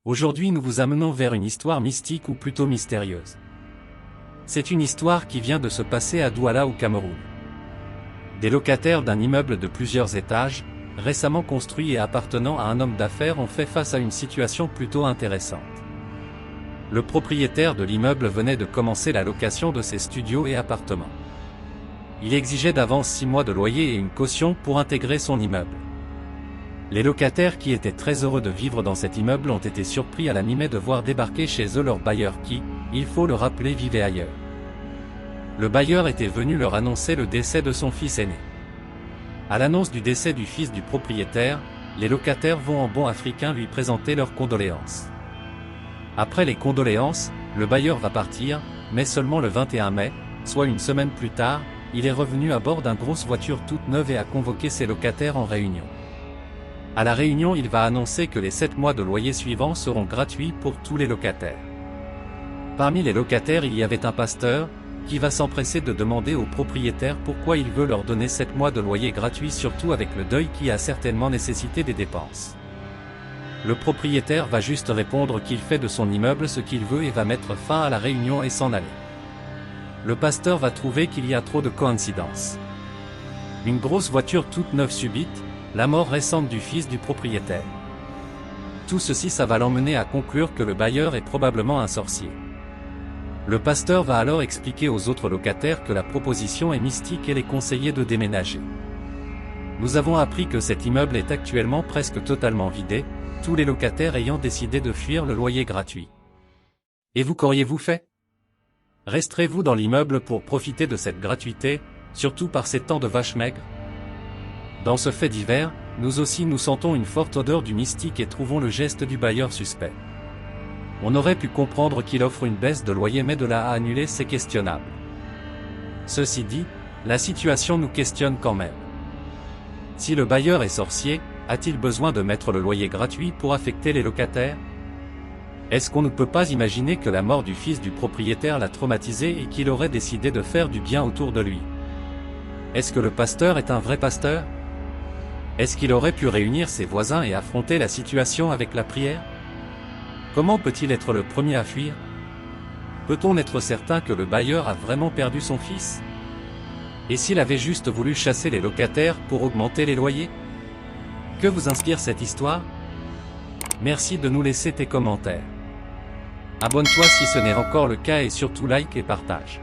Aujourd'hui nous vous amenons vers une histoire mystique ou plutôt mystérieuse. C'est une histoire qui vient de se passer à Douala au Cameroun. Des locataires d'un immeuble de plusieurs étages, récemment construit et appartenant à un homme d'affaires ont fait face à une situation plutôt intéressante. Le propriétaire de l'immeuble venait de commencer la location de ses studios et appartements. Il exigeait d'avance 6 mois de loyer et une caution pour intégrer son immeuble. Les locataires qui étaient très heureux de vivre dans cet immeuble ont été surpris à la mi-mai de voir débarquer chez eux leur bailleur qui, il faut le rappeler, vivait ailleurs. Le bailleur était venu leur annoncer le décès de son fils aîné. À l'annonce du décès du fils du propriétaire, les locataires vont en bon africain lui présenter leurs condoléances. Après les condoléances, le bailleur va partir, mais seulement le 21 mai, soit une semaine plus tard, il est revenu à bord d'une grosse voiture toute neuve et a convoqué ses locataires en réunion. À la réunion, il va annoncer que les 7 mois de loyer suivants seront gratuits pour tous les locataires. Parmi les locataires, il y avait un pasteur, qui va s'empresser de demander au propriétaire pourquoi il veut leur donner 7 mois de loyer gratuit, surtout avec le deuil qui a certainement nécessité des dépenses. Le propriétaire va juste répondre qu'il fait de son immeuble ce qu'il veut et va mettre fin à la réunion et s'en aller. Le pasteur va trouver qu'il y a trop de coïncidences. Une grosse voiture toute neuve subite, la mort récente du fils du propriétaire. Tout ceci, ça va l'emmener à conclure que le bailleur est probablement un sorcier. Le pasteur va alors expliquer aux autres locataires que la proposition est mystique et les conseiller de déménager. Nous avons appris que cet immeuble est actuellement presque totalement vidé, tous les locataires ayant décidé de fuir le loyer gratuit. Et vous, qu'auriez-vous fait? Resterez-vous dans l'immeuble pour profiter de cette gratuité, surtout par ces temps de vaches maigres? Dans ce fait divers, nous aussi nous sentons une forte odeur du mystique et trouvons le geste du bailleur suspect. On aurait pu comprendre qu'il offre une baisse de loyer, mais de là à annuler, c'est questionnable. Ceci dit, la situation nous questionne quand même. Si le bailleur est sorcier, a-t-il besoin de mettre le loyer gratuit pour affecter les locataires? Est-ce qu'on ne peut pas imaginer que la mort du fils du propriétaire l'a traumatisé et qu'il aurait décidé de faire du bien autour de lui? Est-ce que le pasteur est un vrai pasteur? Est-ce qu'il aurait pu réunir ses voisins et affronter la situation avec la prière? Comment peut-il être le premier à fuir? Peut-on être certain que le bailleur a vraiment perdu son fils? Et s'il avait juste voulu chasser les locataires pour augmenter les loyers? Que vous inspire cette histoire? Merci de nous laisser tes commentaires. Abonne-toi si ce n'est encore le cas et surtout like et partage.